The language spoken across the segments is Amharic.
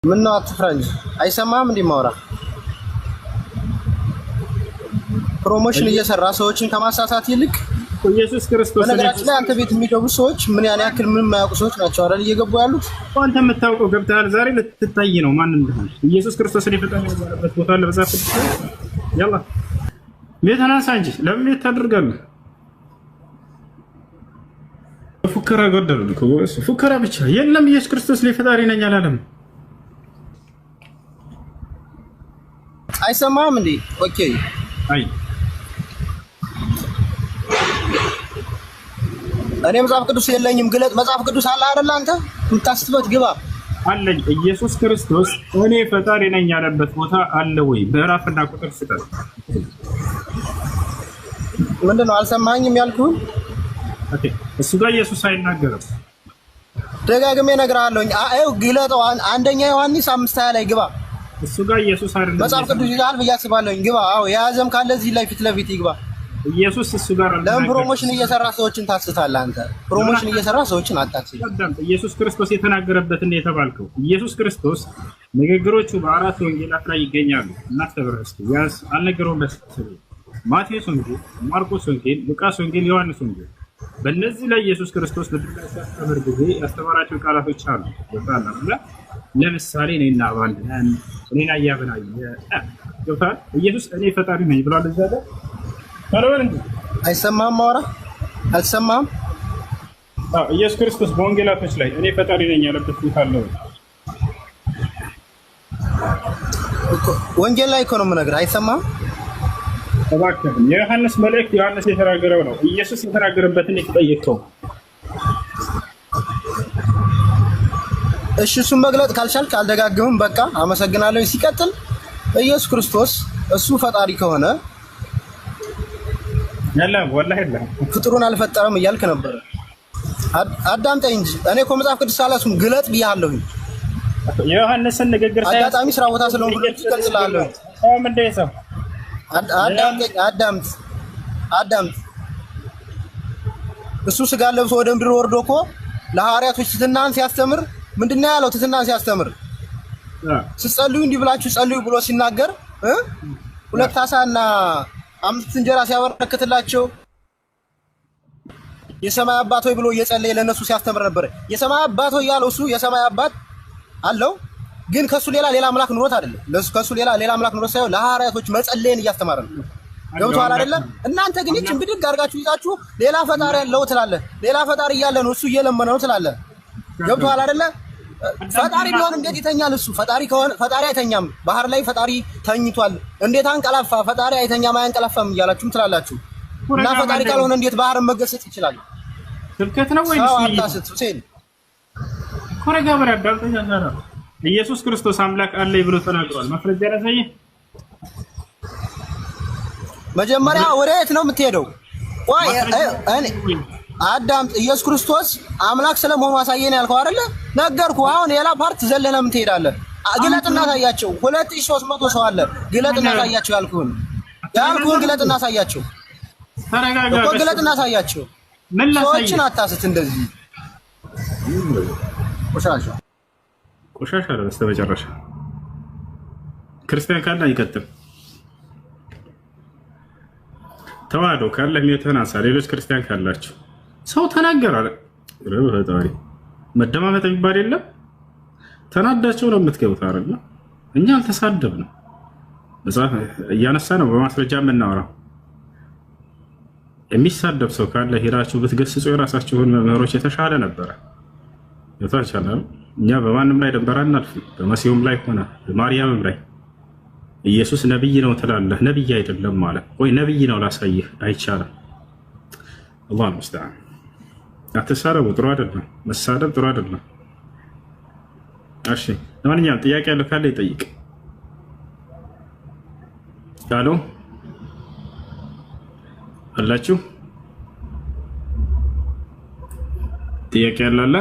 ምን ነው አትፍራኝ። አይሰማም እንዴ ማውራ ፕሮሞሽን እየሰራ ሰዎችን ከማሳሳት ይልቅ ኢየሱስ ክርስቶስ በነገራችን ላይ አንተ ቤት የሚገቡ ሰዎች ምን ያን ያክል ምን የማያውቁ ሰዎች ናቸው አይደል እየገቡ ያሉት። አንተ የምታውቀው ገብተሃል። ዛሬ ልትታይ ነው ማን እንደሆነ። ኢየሱስ ክርስቶስ ሊፈጠር ያለበት ቦታ ለበዛፍ ያላ ሜታናሳ እንጂ ለምን ታደርጋለህ? ፉከራ ጎደሉ ኮስ ፉከራ ብቻ የለም። ኢየሱስ ክርስቶስ ሊፈጠር ነኝ አላለም። አይሰማም እንዴ? ኦኬ አይ እኔ መጽሐፍ ቅዱስ የለኝም። ግለጥ። መጽሐፍ ቅዱስ አለ አይደል? አንተ የምታስበት ግባ አለኝ። ኢየሱስ ክርስቶስ እኔ ፈጣሪ ነኝ ያለበት ቦታ አለ ወይ? ምዕራፍና ቁጥር ስጠን። ምንድነው? አልሰማኝም ያልኩህ? ኦኬ እሱ ጋር ኢየሱስ አይናገርም። ደጋግሜ እነግርሃለሁ። አዩ ግለጠው። አንደኛ ዮሐንስ 5:20 ላይ ግባ። እሱ ጋር ኢየሱስ አይደለም። መጽሐፍ ቅዱስ ይላል ብዬ አስባለሁ። ግባ። አዎ የያዘም ካለ እዚህ ላይ ፊት ለፊት ይግባ። ኢየሱስ እሱ ጋር ለምን ፕሮሞሽን እየሰራ ሰዎችን ታስታለህ? አንተ ፕሮሞሽን እየሰራ ሰዎችን አታስት። ኢየሱስ ክርስቶስ የተናገረበት እንደ የተባልከው ኢየሱስ ክርስቶስ ንግግሮቹ በአራት ወንጌላት ላይ ይገኛሉ። እናስተብረስቱ ያስ አልነገረውም። በስለ ማቴዎስ ወንጌል፣ ማርቆስ ወንጌል፣ ሉቃስ ወንጌል፣ ዮሐንስ ወንጌል በእነዚህ ላይ ኢየሱስ ክርስቶስ በድጋሚ ሲያስተምር ጊዜ ያስተማራቸው ቃላቶች አሉ። ወጣላ ለምሳሌ እኔና ባንድ እኔና ያበናይ ገብቷል። ኢየሱስ እኔ ፈጣሪ ነኝ ብሏል። እዛ ጋር ታረወን እንዴ? አይሰማም? ማውራ አልሰማም? ኢየሱስ ክርስቶስ በወንጌላቶች ላይ እኔ ፈጣሪ ነኝ ያለበት ቦታ አለው። ወንጌል ላይ እኮ ነው የምነግርህ። አይሰማም? እባክህ የዮሐንስ መልእክት ዮሐንስ የተናገረው ነው። ኢየሱስ የተናገረበትን የተጠየቀው። እሺ እሱን መግለጥ ካልቻልክ አልደጋግምም። በቃ አመሰግናለሁ። ሲቀጥል ኢየሱስ ክርስቶስ እሱ ፈጣሪ ከሆነ ያለም ወላሂ የለም ፍጡሩን አልፈጠረም እያልክ ነበር። አዳምጠኝ እንጂ እኔ እኮ መጽሐፍ ቅዱስ አላስኩም ግለጥ ብያለሁ። የዮሐንስን ንግግር አጋጣሚ ስራ ቦታ ስለሆንኩ ትገልጽላለህ። ምን ደይሰው አዳምጥ። እሱ ስጋ ለብሶ ወደ ምድር ወርዶ እኮ ለሐዋርያቶች ትሕትናን ሲያስተምር ምንድነው ያለው? ትሕትናን ሲያስተምር ስትጸልዩ እንዲህ ብላችሁ ጸልዩ ብሎ ሲናገር 2 ዓሣና 5 እንጀራ ሲያበረክትላቸው የሰማይ አባት ሆይ ብሎ እየጸለየ ለነሱ ሲያስተምር ነበር። የሰማይ አባት ሆይ ያለው እሱ የሰማይ አባት አለው፣ ግን ከሱ ሌላ አምላክ ኑሮት አይደለም። ከሱ ሌላ አምላክ ኑሮት ሳይሆን ለሐዋርያቶች መጸለይን እያስተማረ ነው። ገብቶሃል አይደለ? እናንተ ግን እቺን ብድግ አድርጋችሁ ይዛችሁ ሌላ ፈጣሪ ያለው ትላለህ። ሌላ ፈጣሪ እያለ ነው እሱ እየለመነ ነው ትላለህ። ገብቶሃል አይደለ? ፈጣሪ ቢሆን እንዴት ይተኛል? እሱ ፈጣሪ ከሆነ ፈጣሪ አይተኛም። ባህር ላይ ፈጣሪ ተኝቷል። እንዴት አንቀላፋ? ፈጣሪ አይተኛም አያንቀላፋም እያላችሁም ትላላችሁ። እና ፈጣሪ ካልሆነ እንዴት ባህርን መገሰጽ ይችላል? ስብከት ነው ወይስ አታስት ሁሴን ኮረጋ በረዳል ተያዘራ ኢየሱስ ክርስቶስ አምላክ አለ ብሎ ተናግሯል። ማስረጃ ያሳይ። መጀመሪያ ወዴት ነው የምትሄደው? ቆይ እኔ አዳምጥ። ኢየሱስ ክርስቶስ አምላክ ስለመሆኑ አሳየን ያልከው አይደለ? ነገርኩህ። አሁን ሌላ ፓርት ዘለለ ምን ትሄዳለህ? ግለጥና ታያቸው። 2300 ሰው አለ። ግለጥና ታያቸው ያልኩህን ግለጥና ታያቸው። ተረጋጋ እኮ ግለጥና ታያቸው። ሰዎችን አታስት እንደዚህ ቆሻሻ ነው። በስተመጨረሻ ክርስቲያን ካለ ይቀጥል። ተዋህዶ ካለ የሚተናሳ ሌሎች ክርስቲያን ካላችሁ ሰው ተናገር አለ ፈጣሪ መደማመጥ የሚባል የለም። ተናዳቸው ነው የምትገቡት አይደል? እኛ አልተሳደብንም። መጽሐፍ እያነሳ ነው በማስረጃ የምናወራው። የሚሳደብ ሰው ካለ ሄዳችሁ ብትገስጹ የራሳችሁን መምህሮች የተሻለ ነበረ። ይታቻላል። እኛ በማንም ላይ ደንበር አናልፍም። በመሲሁም ላይ ሆነ በማርያምም ላይ ኢየሱስ ነብይ ነው ትላለህ። ነብይ አይደለም ማለት ወይ ነብይ ነው ላሳይህ አይቻልም። አላህ ሙስተዓን። አትሳደቡ፣ ጥሩ አይደለም። መሳደብ ጥሩ አይደለም። እሺ ለማንኛውም ጥያቄ ያለው ካለ ይጠይቅ። ቃሉ አላችሁ? ጥያቄ ያላላ?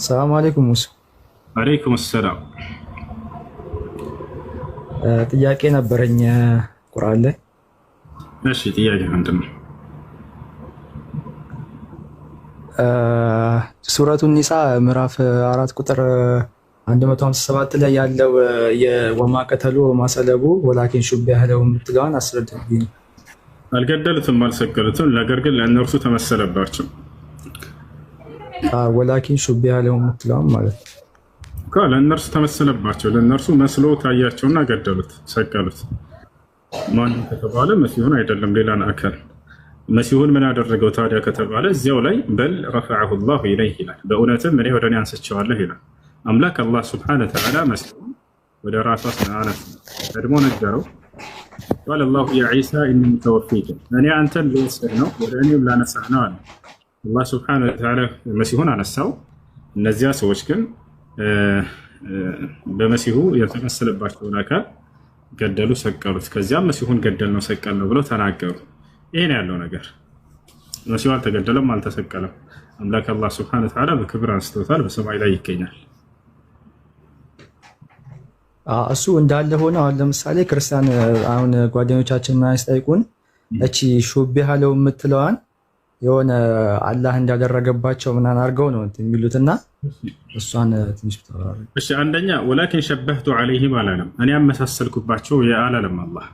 ሰላም አለይኩም ሙስ። አለይኩም ሰላም። ጥያቄ ነበረኝ ቁርአን ላይ። እሺ ጥያቄ ምንድን ነው? ሱረቱ ኒሳ ምዕራፍ 4 ቁጥር 157 ላይ ያለው የወማ ቀተሉ ወማ ሰለቡ ወላኪን ሹቢሀ ለሁም የምትለዋን አስረድልኝ። አልገደሉትም፣ አልሰቀሉትም፣ ነገር ግን ለእነርሱ ተመሰለባቸው። ወላኪን ሹቢሀ ለሁም የምትለዋን ማለት ነው። ለእነርሱ ተመሰለባቸው፣ ለእነርሱ መስሎ ታያቸውና ገደሉት፣ ሰቀሉት። ማን ከተባለ መሲሁን አይደለም ሌላን አካል። መሲሁን ምን ያደረገው ታዲያ ከተባለ እዚያው ላይ በል ረፈዐሁ ላሁ ኢለይህ ይላል። በእውነትም እኔ ወደ እኔ አንስቼዋለሁ ይላል። አምላክ አላህ ስብሐነ ወተዓላ መሲሁን ወደ ራሱ አነሳ። ቀድሞ ነገረው። ቃለ ላሁ ያ ዒሳ ኢኒ ሙተወፊከ፣ እኔ አንተን ልወስድህ ነው ወደ እኔም ላነሳህ ነው አለ። አላህ ስብሐነ ወተዓላ መሲሁን አነሳው። እነዚያ ሰዎች ግን በመሲሁ የተመሰለባቸውን አካል ገደሉ፣ ሰቀሉት። ከዚያም መሲሁን ገደል ነው ሰቀል ነው ብለው ተናገሩ። ይሄን ያለው ነገር መሲሁ አልተገደለም፣ አልተሰቀለም። አምላክ አላህ ስብሐነ ወተዓላ በክብር አንስቶታል፣ በሰማይ ላይ ይገኛል። እሱ እንዳለ ሆነ። አሁን ለምሳሌ ክርስቲያን አሁን ጓደኞቻችን ምን ያስጠይቁን እቺ ሹቢሀ ለሁም የምትለዋን የሆነ አላህ እንዳደረገባቸው ምናምን አድርገው ነው የሚሉትና እሷን ትንሽ ተወራረ። እሺ አንደኛ ወላኪን ሸበህቱ ዐለይሂም አላለም፣ እኔ አመሳሰልኩባቸው አላለም። አላህ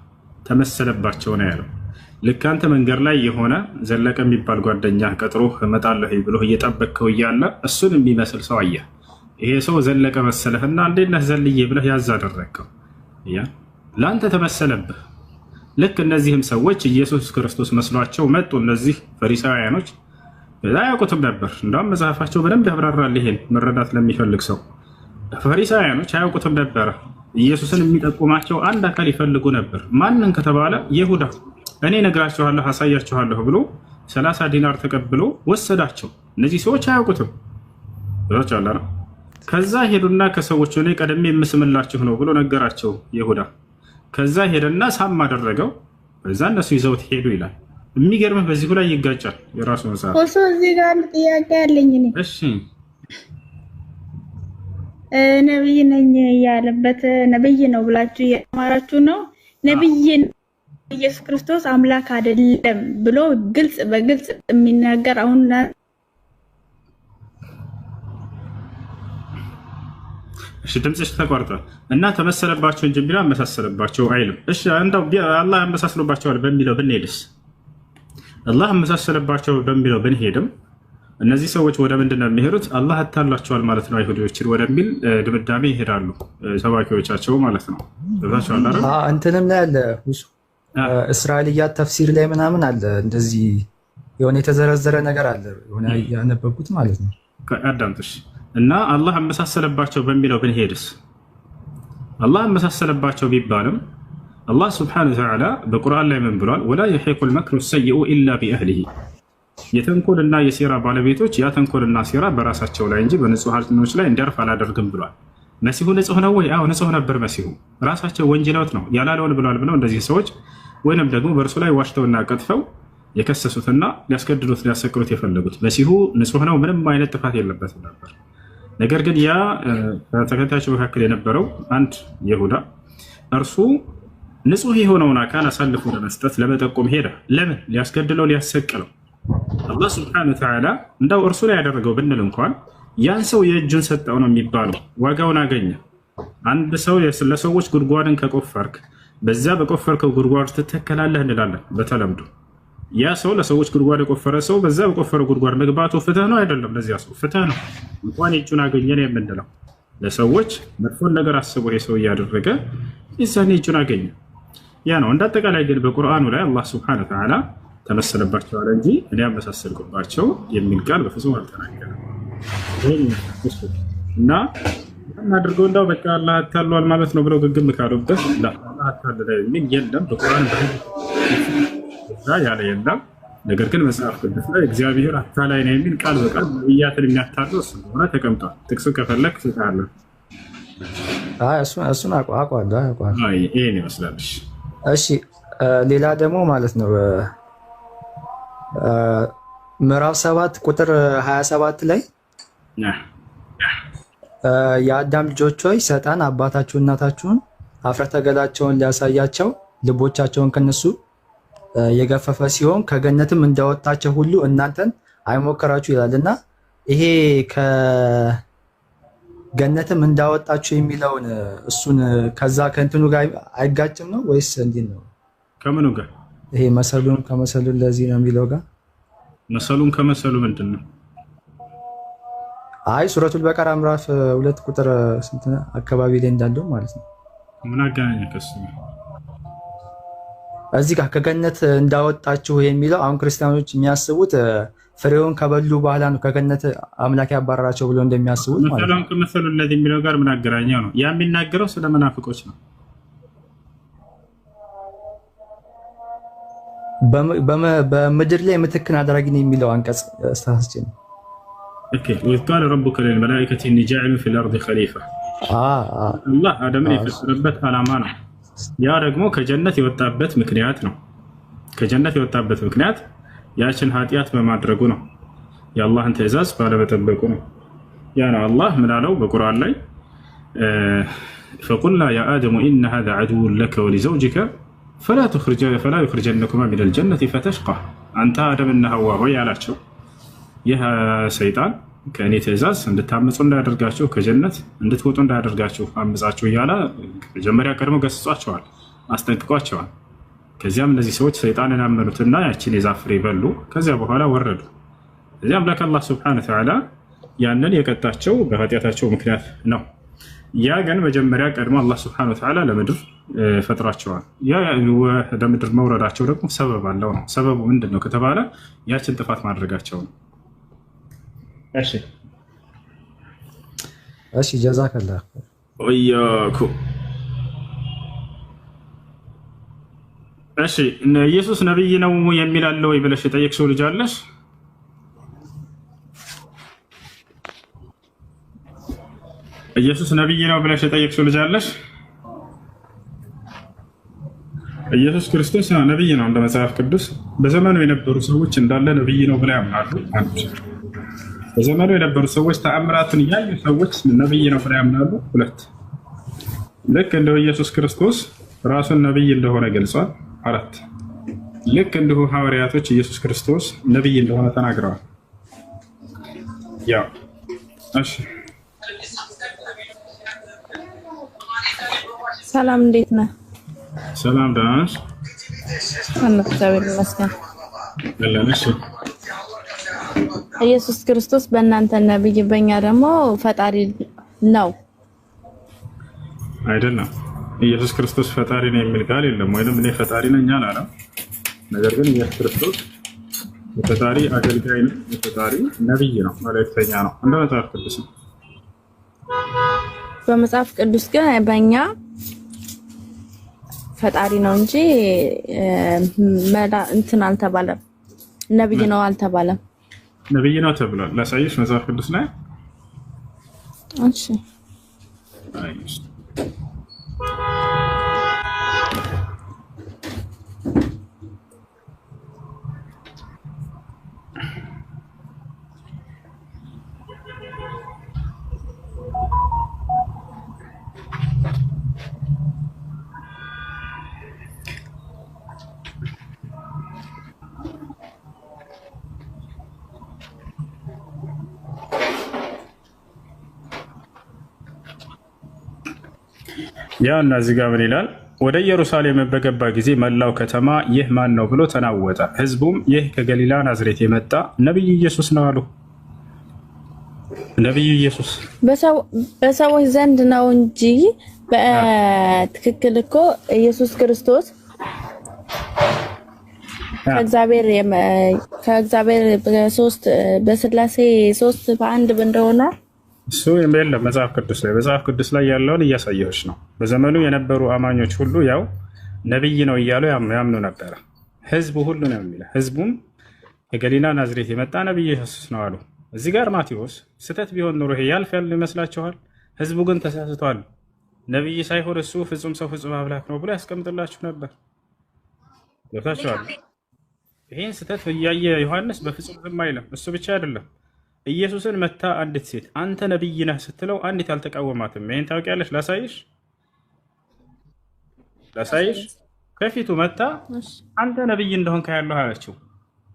ተመሰለባቸው ነው ያለው። ልክ አንተ መንገድ ላይ የሆነ ዘለቀ የሚባል ጓደኛ ቀጥሮ እመጣለሁ ብሎ እየጠበቅከው እያለ እሱን የሚመስል ሰው አየህ። ይሄ ሰው ዘለቀ መሰለህና እንዴት ነህ ዘልዬ ብለህ ያዝ አደረግከው፣ ለአንተ ተመሰለብህ። ልክ እነዚህም ሰዎች ኢየሱስ ክርስቶስ መስሏቸው መጡ። እነዚህ ፈሪሳውያኖች አያውቁትም ነበር። እንደውም መጽሐፋቸው በደንብ ያብራራል ይሄን መረዳት ለሚፈልግ ሰው። ፈሪሳውያኖች አያውቁትም ነበረ። ኢየሱስን የሚጠቁማቸው አንድ አካል ይፈልጉ ነበር። ማንን ከተባለ ይሁዳ። እኔ ነግራችኋለሁ፣ አሳያችኋለሁ ብሎ 30 ዲናር ተቀብሎ ወሰዳቸው። እነዚህ ሰዎች አያውቁትም። ከዛ ሄዱና ከሰዎቹ ላይ ቀደሜ የምስምላችሁ ነው ብሎ ነገራቸው ይሁዳ። ከዛ ሄደና ሳም አደረገው። በዛ እነሱ ይዘውት ሄዱ ይላል። የሚገርምህ በዚሁ ላይ ይጋጫል የራሱ መጽሐፍ። እዚህ ጋር አንድ ጥያቄ አለኝ እኔ። እሺ ነብይ ነኝ ያለበት ነብይ ነው ብላችሁ እያማራችሁ ነው። ነብይ ኢየሱስ ክርስቶስ አምላክ አይደለም ብሎ ግልጽ በግልጽ የሚናገር አሁን እሺ ድምጽሽ ተቋርጧል እና ተመሰለባቸው እንጂ ቢላ አመሳሰለባቸው አይልም። እሺ እንደው አላህ አመሳስሎባቸዋል በሚለው ብንሄድስ? አላህ አመሳሰለባቸው በሚለው ብንሄድም እነዚህ ሰዎች ወደ ምንድን ነው የሚሄዱት? አላህ አታሏቸዋል ማለት ነው አይሁዶችን ወደሚል ድምዳሜ ይሄዳሉ ሰባኪዎቻቸው ማለት ነው። እንትንም ላይ አለ እስራኤልያት ተፍሲር ላይ ምናምን አለ እንደዚህ የሆነ የተዘረዘረ ነገር አለ የሆነ ያነበብኩት ማለት ነው። አዳምጥሽ እና አላህ አመሳሰለባቸው በሚለው ብንሄድስ? አላህ አመሳሰለባቸው ቢባልም አላህ ስብሐነሁ ወተዓላ በቁርአን ላይ ምን ብሏል? ወላ የሒቁል መክሩ ሰይኡ ኢላ ቢአህሊሂ፣ የተንኮልና የሴራ ባለቤቶች ያ ተንኮልና ሴራ በራሳቸው ላይ እንጂ በንጹሃኖች ላይ እንዲያርፍ አላደርግም ብሏል። መሲሁ ንጹህ ነው ወይ? አዎ ንጹህ ነበር መሲሁ። ራሳቸው ወንጅለውት ነው ያላለውን ብለዋል ብለው እንደዚህ ሰዎች ወይንም ደግሞ በእርሱ ላይ ዋሽተውና ቀጥፈው የከሰሱትና ሊያስገድሉት ሊያሰቅሉት የፈለጉት መሲሁ ንጹህ ነው፣ ምንም አይነት ጥፋት የለበትም ነበር። ነገር ግን ያ ተከታዮች መካከል የነበረው አንድ ይሁዳ እርሱ ንጹህ የሆነውን አካል አሳልፎ ለመስጠት ለመጠቆም ሄደ። ለምን? ሊያስገድለው ሊያሰቅለው። አላህ ስብሐነሁ ወተዓላ እንዳው እርሱ ላይ ያደረገው ብንል እንኳን ያን ሰው የእጁን ሰጠው ነው የሚባለው፣ ዋጋውን አገኘ። አንድ ሰው ለሰዎች ጉድጓድን ከቆፈርክ በዛ በቆፈርከው ጉድጓድ ትተከላለህ እንላለን በተለምዶ። ያ ሰው ለሰዎች ጉድጓድ የቆፈረ ሰው በዛ በቆፈረው ጉድጓድ መግባቱ ፍትህ ነው አይደለም? ለዚያ ሰው ፍትህ ነው። እንኳን የእጁን አገኘ ነው የምንለው። ለሰዎች መጥፎን ነገር አስቦ የሰው እያደረገ የዛኔ እጁን አገኘ። ያ ነው። እንዳጠቃላይ ግን በቁርአኑ ላይ አላህ ስብሐነሁ ወተዓላ ተመሰለባቸው አለ እንጂ እኔ አመሳሰልኩባቸው የሚል ቃል በፍጹም አልተናገረም። እና አድርገው እንዳው በቃ አላህ አታሏል ማለት ነው ብለው ግግም ካሉበት አላህ አታለለ የሚል የለም በቁርአን ያለ የለም። ነገር ግን መጽሐፍ ቅዱስ ላይ እግዚአብሔር አታላይ ነው የሚል ቃል በቃል ነቢያትን የሚያታለው ስለሆነ ተቀምጧል። ጥቅሱ ከፈለክ ትታለህ። እሱን አውቀዋለሁ። ይሄን ይመስላል። እሺ ሌላ ደግሞ ማለት ነው ምዕራፍ 7 ቁጥር 27 ላይ የአዳም ልጆች ሆይ ሰይጣን አባታችሁን እናታችሁን ኀፍረተ ገላቸውን ሊያሳያቸው ልቦቻቸውን ከነሱ የገፈፈ ሲሆን ከገነትም እንዳወጣቸው ሁሉ እናንተን አይሞከራችሁ ይላልና ይሄ ከገነትም እንዳወጣችሁ የሚለውን እሱን ከዛ ከእንትኑ ጋር አይጋጭም ነው ወይስ እንዴት ነው? ከምኑ ጋር? ይሄ መሰሉን ከመሰሉ ለዚህ ነው የሚለው ጋር መሰሉን ከመሰሉ ምንድን ነው? አይ ሱረቱል በቀራ ምዕራፍ 2 ቁጥር ስንት አካባቢ ላይ እንዳለው ማለት ነው። ምን አገናኘ ከሱ? እዚህ ጋር ከገነት እንዳወጣችሁ የሚለው አሁን ክርስቲያኖች የሚያስቡት ፍሬውን ከበሉ በኋላ ነው ከገነት አምላክ ያባረራቸው ብለው እንደሚያስቡት ማለት ነው። መሰሉን ከመሰሉ ለዚህ የሚለው ጋር ምን አገናኘው ነው? ያ የሚናገረው ስለ መናፍቆች ነው። በምድር ላይ ምትክን አድራጊ ነው የሚለው አንቀጽ አስተሳስቼ ነው። ኦኬ ወይስ ቃል ረቡከ ለልመላኢከቲ ኢኒ ጃዒሉን ፊል አርዲ ኸሊፋ አላህ አደምን የፈጠረበት ዓላማ ነው። ያ ደግሞ ከጀነት የወጣበት ምክንያት ነው። ከጀነት የወጣበት ምክንያት ያችን ኃጢአት በማድረጉ ነው። የአላህን ትእዛዝ ባለመጠበቁ ነው። ያ ነው አላህ ምን አለው በቁርአን ላይ ፈቁልና ያ አደሙ ኢነ ሃዛ ዐዱውን ለከ ወሊዘውጅከ ፈላ ዩኽሪጀነኩማ ሚነል ጀነቲ ፈተሽቃ። አንተ አደምና ሐዋ ሆይ ያላቸው ይህ ሰይጣን ከእኔ ትእዛዝ እንድታመፁ እንዳያደርጋችሁ ከጀነት እንድትወጡ እንዳያደርጋችሁ አምፃችሁ እያለ መጀመሪያ ቀድሞ ገስጿቸዋል፣ አስጠንቅቋቸዋል። ከዚያም እነዚህ ሰዎች ሰይጣንን አመኑትና ያችን የዛፍ ፍሬ በሉ። ከዚያ በኋላ ወረዱ። እዚያም አምላክ አላህ ሱብሓነሁ ወተዓላ ያንን የቀጣቸው በኃጢአታቸው ምክንያት ነው። ያ ግን መጀመሪያ ቀድሞ አላህ ሱብሓነሁ ወተዓላ ለምድር ፈጥሯቸዋል። ያ ወደ ምድር መውረዳቸው ደግሞ ሰበብ አለው ነው። ሰበቡ ምንድን ነው ከተባለ ያችን ጥፋት ማድረጋቸው ነው። እሺ ጀዛከላህ ወያኩ። እሺ ኢየሱስ ነብይ ነው የሚል አለ ወይ ብለሽ የጠየቅሽው ልጅ አለሽ? ኢየሱስ ነብይ ነው ብለሽ የጠየቅሽው ልጅ አለሽ? ኢየሱስ ክርስቶስ ነብይ ነው እንደ መጽሐፍ ቅዱስ። በዘመኑ የነበሩ ሰዎች እንዳለ ነብይ ነው ብለው ያምናሉ። በዘመኑ የነበሩ ሰዎች ተአምራትን እያዩ ሰዎች ነብይ ነው ብለው ያምናሉ። ሁለት ልክ እንደ ኢየሱስ ክርስቶስ ራሱን ነብይ እንደሆነ ገልጿል። አራት ልክ እንዲሁ ሐዋርያቶች ኢየሱስ ክርስቶስ ነብይ እንደሆነ ተናግረዋል። ያ እሺ ሰላም እንዴት ነህ? ሰላም ደህና ነሽ? እግዚአብሔር ይመስገን። ለለነሽ ኢየሱስ ክርስቶስ በእናንተ ነብይ በእኛ ደግሞ ፈጣሪ ነው አይደለም? ኢየሱስ ክርስቶስ ፈጣሪ ነው የሚል ቃል የለም። ወይንም እኔ ፈጣሪ ነኝ አላለም። ነገር ግን ኢየሱስ ክርስቶስ የፈጣሪ አገልጋይ ነው፣ የፈጣሪ ነብይ ነው፣ መልእክተኛ ነው እንደ መጽሐፍ ቅዱስ ነው። በመጽሐፍ ቅዱስ ግን በእኛ ፈጣሪ ነው እንጂ እንትን አልተባለም፣ ነብይ ነው አልተባለም። ነብይ ነው ተብሏል። ላሳይሽ መጽሐፍ ቅዱስ ላይ እሺ። ያው እና እዚህ ጋር ምን ይላል? ወደ ኢየሩሳሌም በገባ ጊዜ መላው ከተማ ይህ ማን ነው ብሎ ተናወጠ። ህዝቡም ይህ ከገሊላ ናዝሬት የመጣ ነብዩ ኢየሱስ ነው አሉ። ነብዩ ኢየሱስ በሰዎች ዘንድ ነው እንጂ በትክክል እኮ ኢየሱስ ክርስቶስ ከእግዚአብሔር በሶስት በስላሴ ሶስት በአንድ እንደሆነ እሱ የለም መጽሐፍ ቅዱስ ላይ ያለውን እያሳየሁሽ ነው። በዘመኑ የነበሩ አማኞች ሁሉ ያው ነብይ ነው እያሉ ያምኑ ነበረ። ህዝቡ ሁሉ ነው የሚለው። ህዝቡም ከገሊላ ናዝሬት የመጣ ነብይ ኢየሱስ ነው አሉ። እዚህ ጋር ማቴዎስ ስህተት ቢሆን ኖሮ ይሄ ያልፋል ይመስላችኋል? ህዝቡ ግን ተሳስቷል። ነብይ ሳይሆን እሱ ፍጹም ሰው ፍጹም አምላክ ነው ብሎ ያስቀምጥላችሁ ነበር። ገብታችኋል? ይሄን ስህተት እያየ ዮሐንስ በፍጹም ዝም አይልም። እሱ ብቻ አይደለም፣ ኢየሱስን መታ አንዲት ሴት አንተ ነብይ ነህ ስትለው አንዲት አልተቃወማትም። ይሄን ታውቂያለሽ? ላሳይሽ። ከፊቱ መታ አንተ ነብይ እንደሆንክ ያለው አለችው።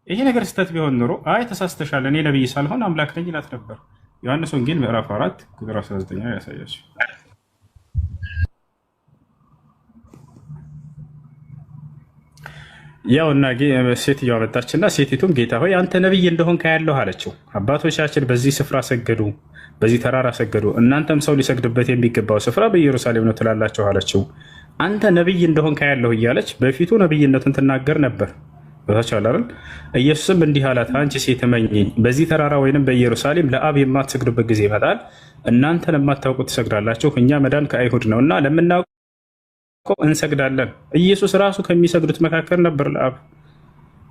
ይሄ ነገር ስህተት ቢሆን ኖሮ አይ ተሳስተሻል፣ እኔ ነብይ ሳልሆን አምላክ ነኝ ይላት ነበር። ዮሐንስ ወንጌል ምዕራፍ 4 ቁጥር 19 ያሳያችሁ። ያውና ሴትዮዋ መጣችና ሴቲቱም ጌታ ሆይ አንተ ነብይ እንደሆንክ ያለው አለችው። አባቶቻችን በዚህ ስፍራ ሰገዱ፣ በዚህ ተራራ ሰገዱ፣ እናንተም ሰው ሊሰግድበት የሚገባው ስፍራ በኢየሩሳሌም ነው ትላላችሁ አለችው። አንተ ነብይ እንደሆንክ ያለው እያለች በፊቱ ነብይነቱን ትናገር ነበር። ታቻላል። ኢየሱስም እንዲህ አላት፣ አንቺ ሴት እመኚኝ፣ በዚህ ተራራ ወይንም በኢየሩሳሌም ለአብ የማትሰግዱበት ጊዜ ይመጣል። እናንተ ለማታውቁት ትሰግዳላችሁ፣ እኛ መዳን ከአይሁድ ነውና ለምናውቀው እንሰግዳለን። ኢየሱስ ራሱ ከሚሰግዱት መካከል ነበር ለአብ።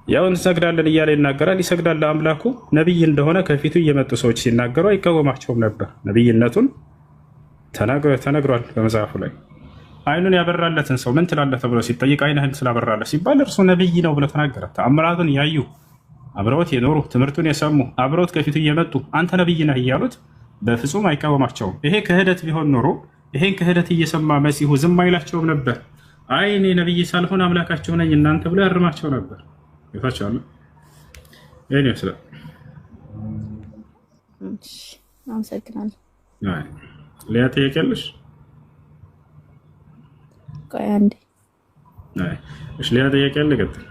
ያው እንሰግዳለን እያለ ይናገራል፣ ይሰግዳል ለአምላኩ። ነቢይ እንደሆነ ከፊቱ እየመጡ ሰዎች ሲናገሩ አይቃወማቸውም ነበር። ነቢይነቱን ተነግሯል በመጽሐፉ ላይ። አይኑን ያበራለትን ሰው ምን ትላለህ ተብሎ ሲጠይቅ አይንህን ስላበራለት ሲባል እርሱ ነቢይ ነው ብሎ ተናገረ። ተአምራቱን ያዩ አብረውት የኖሩ ትምህርቱን የሰሙ አብረውት ከፊቱ እየመጡ አንተ ነቢይ ነህ እያሉት በፍጹም አይቃወማቸውም። ይሄ ክህደት ቢሆን ኖሮ ይሄን ክህደት እየሰማ መሲሁ ዝም አይላቸውም ነበር። አይ እኔ ነቢይ ሳልሆን አምላካቸው ነኝ እናንተ ብሎ ያርማቸው ነበር። ይፋቻለ ይሄን ይመስላል። አመሰግናለሁ። ሌላ ጥያቄ አለሽ? ቆይ አንዴ። እሺ ሌላ ጥያቄ አለ? ቀጥል።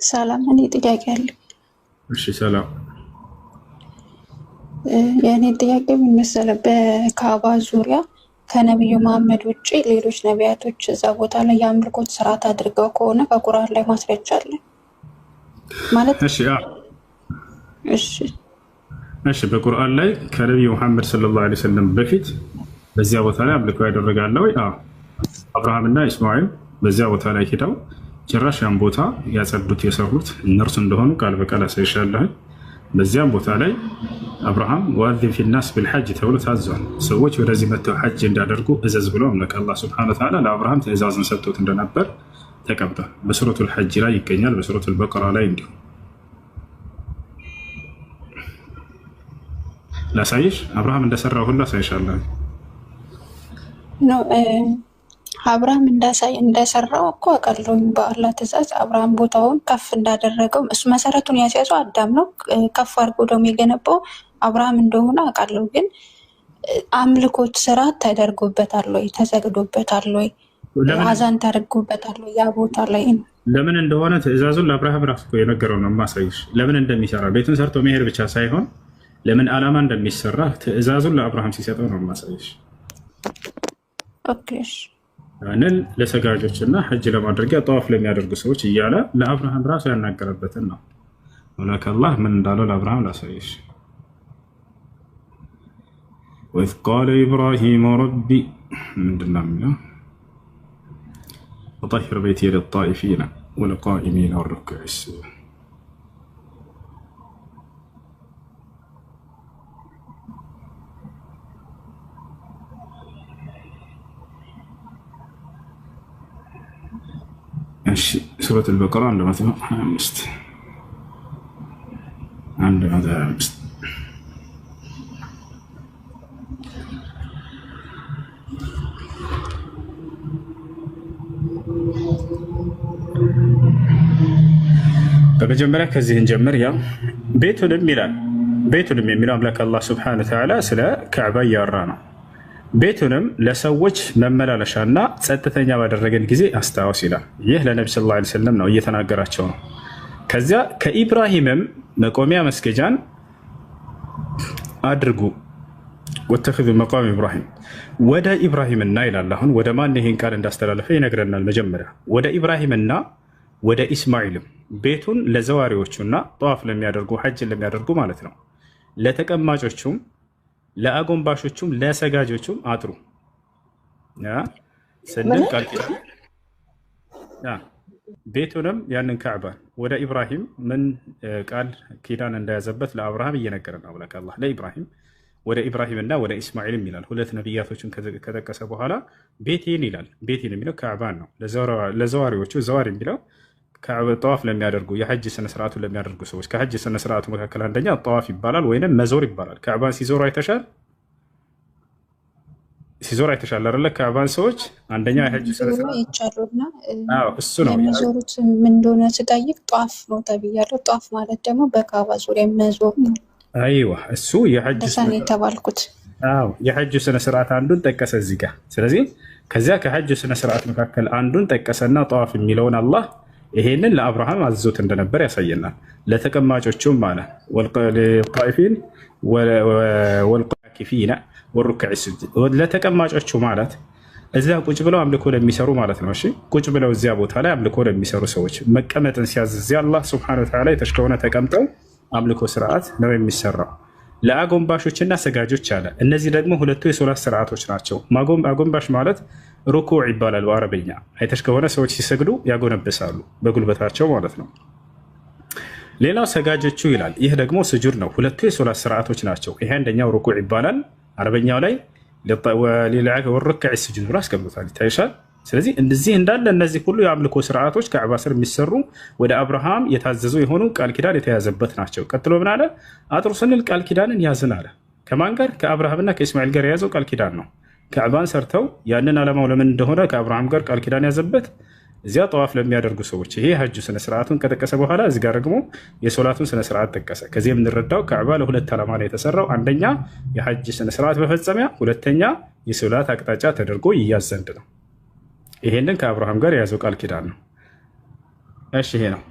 ሰላም፣ እኔ ጥያቄ አለ። እሺ ሰላም። የእኔ ጥያቄ ምን መሰለህ፣ በካዕባ ዙሪያ ከነቢዩ መሐመድ ውጭ ሌሎች ነቢያቶች እዛ ቦታ ላይ የአምልኮት ስርዓት አድርገው ከሆነ ከቁርአን ላይ ማስረጃ አለ ማለት? እሺ በቁርአን ላይ ከነቢዩ መሐመድ ሰለላሁ ዐለይሂ ወሰለም በፊት በዚያ ቦታ ላይ አምልኮ ያደረጋለ ወይ? አብርሃምና ኢስማኤል በዚያ ቦታ ላይ ሄደው ጭራሽ ያን ቦታ ያጸዱት የሰሩት እነርሱ እንደሆኑ ቃል በቃል አሳይሻለሁ። በዚያም ቦታ ላይ አብርሃም ወአዚን ፊናስ ቢልሐጅ ተብሎ ታዟል። ሰዎች ወደዚህ መጥተው ሐጅ እንዳደርጉ እዘዝ ብሎ አምላክ አላህ ሱብሓነሁ ወተዓላ ለአብርሃም ትእዛዝን ሰጥቶት እንደነበር ተቀምጧል። በሱረቱል ሐጅ ላይ ይገኛል፣ በሱረቱል በቀራ ላይ እንዲሁ። ላሳይሽ አብርሃም እንደሰራው ሁሉ አሳይሻለሁ። አብርሃም እንደሰራው እኮ አውቃለሁ። በአላህ ትእዛዝ አብርሃም ቦታውን ከፍ እንዳደረገው እሱ መሰረቱን ያስያዘው አዳም ነው። ከፍ አድርጎ ደግሞ የገነባው አብርሃም እንደሆነ አውቃለሁ። ግን አምልኮት ስርዓት ተደርጎበታል ወይ? ተሰግዶበታል ወይ? አዛን ተደርጎበታል ወይ? ያ ቦታ ላይ ለምን እንደሆነ ትእዛዙን ለአብርሃም ራሱ የነገረው ነው የማሳይሽ። ለምን እንደሚሰራ ቤቱን ሰርቶ መሄድ ብቻ ሳይሆን ለምን ዓላማ እንደሚሰራ ትእዛዙን ለአብርሃም ሲሰጠው ነው የማሳይሽ። ያንን ለሰጋጆች እና ሐጅ ለማድረጊያ ጠዋፍ ለሚያደርጉ ሰዎች እያለ ለአብርሃም ራሱ ያናገረበትን ነው። ወላከ አላህ ምን እንዳለው ለአብርሃም ላሳይሽ። ወኢዝ ቃለ ኢብራሂም ረቢ ምንድን ነው የሚለው? ወጠሂር በይቲየ ሊጣኢፊነ ወልቃኢሚነ ወሩክዕ ሱጁድ። ሱረት አልበቀራ 125 በመጀመሪያ ከዚህ እንጀምር። ያው ቤቱንም ይላል። ቤቱንም የሚለው አምላክ አላህ ሱብሓነሁ ወተዓላ ስለ ካዕባ እያወራ ነው። ቤቱንም ለሰዎች መመላለሻና ጸጥተኛ ባደረገን ጊዜ አስታውስ ይላል። ይህ ለነቢ ሰለላሁ ዐለይሂ ወሰለም ነው እየተናገራቸው ነው። ከዚያ ከኢብራሂምም መቆሚያ መስገጃን አድርጉ ወተኽዙ መቃም ኢብራሂም ወደ ኢብራሂምና ይላል። አሁን ወደ ማን ይህን ቃል እንዳስተላለፈ ይነግረናል። መጀመሪያ ወደ ኢብራሂምና ወደ ኢስማኤልም ቤቱን ለዘዋሪዎቹና ጠዋፍ ለሚያደርጉ ሐጅን ለሚያደርጉ ማለት ነው፣ ለተቀማጮቹም ለአጎንባሾቹም ለሰጋጆቹም አጥሩ ስንል ቃል ቤቱንም ያንን ካዕባን ወደ ኢብራሂም ምን ቃል ኪዳን እንደያዘበት ለአብርሃም እየነገረን ነው አምላክ አላህ ለኢብራሂም ወደ ኢብራሂምና ወደ ኢስማኤልም ይላል። ሁለት ነቢያቶችን ከጠቀሰ በኋላ ቤቴን ይላል። ቤቴን የሚለው ካዕባን ነው። ለዘዋሪዎቹ ዘዋሪ የሚለው ጠዋፍ ለሚያደርጉ የሐጅ ስነስርዓቱን ለሚያደርጉ ሰዎች ከሐጅ ስነስርዓቱ መካከል አንደኛ ጠዋፍ ይባላል ወይንም መዞር ይባላል። ካዕባን ሲዞሩ አይተሻል? ሲዞር አይተሻል አይደለ? ካዕባን ሰዎች አንደኛው የሐጅ ስነ ስርዓት ይቻሉና እሱ ነው የሚዞሩት ምን እንደሆነ ስጠይቅ ጧፍ ነው ተብያለሁ። ጧፍ ማለት ደግሞ በካዕባ ዙሪያ መዞር ነው። አይዋ እሱ የሐጅ ደሳኔ የተባልኩት የሐጅ ስነ ስርዓት አንዱን ጠቀሰ እዚህ ጋር። ስለዚህ ከዚያ ከሐጅ ስነ ስርዓት መካከል አንዱን ጠቀሰና ጧፍ የሚለውን አላህ ይሄንን ለአብርሃም አዝዞት እንደነበር ያሳየናል። ለተቀማጮቹም ማለት ወልቃኢፊን ወልቃኪፊና ወሩክዕ ስጁድ ለተቀማጮቹ ማለት እዚያ ቁጭ ብለው አምልኮ ለሚሰሩ ማለት ነው። እሺ ቁጭ ብለው እዚያ ቦታ ላይ አምልኮ ለሚሰሩ ሰዎች መቀመጥን ሲያዝ እዚያ አላህ ሱብሓነሁ ወተዓላ የተሽከሆነ ተቀምጠው አምልኮ ስርዓት ነው የሚሰራው። ለአጎንባሾችና ሰጋጆች አለ። እነዚህ ደግሞ ሁለቱ የሶላት ስርዓቶች ናቸው። አጎንባሽ ማለት ሩኩዕ ይባላል በአረበኛ። አይተሽ ከሆነ ሰዎች ሲሰግዱ ያጎነበሳሉ በጉልበታቸው ማለት ነው። ሌላው ሰጋጆቹ ይላል። ይህ ደግሞ ስጁድ ነው። ሁለቱ የሶላት ስርዓቶች ናቸው። ይሄ አንደኛው ሩኩዕ ይባላል አረበኛው ላይ ወሩክዕ ስጁድ ብሎ አስቀምጦታል። ይታይሻል። ስለዚህ እንደዚህ እንዳለ እነዚህ ሁሉ የአምልኮ ስርዓቶች ከዕባ ስር የሚሰሩ ወደ አብርሃም የታዘዙ የሆኑ ቃል ኪዳን የተያዘበት ናቸው። ቀጥሎ ምን አለ? አጥሩ ስንል ቃል ኪዳንን ያዝን አለ። ከማን ጋር? ከአብርሃምና ከእስማኤል ጋር የያዘው ቃል ኪዳን ነው። ከዕባን ሰርተው ያንን ዓላማው ለምን እንደሆነ ከአብርሃም ጋር ቃል ኪዳን ያዘበት እዚያ ጠዋፍ ለሚያደርጉ ሰዎች። ይሄ ሐጅ ስነስርዓቱን ከጠቀሰ በኋላ እዚህ ጋር ደግሞ የሶላቱን ስነስርዓት ጠቀሰ። ከዚህ የምንረዳው ከዕባ ለሁለት ዓላማ ነው የተሰራው። አንደኛ የሐጅ ስነስርዓት መፈጸሚያ፣ ሁለተኛ የሶላት አቅጣጫ ተደርጎ ይያዝ ዘንድ ነው። ይሄንን ከአብርሃም ጋር የያዘው ቃል ኪዳን ነው። እሺ ይሄ ነው።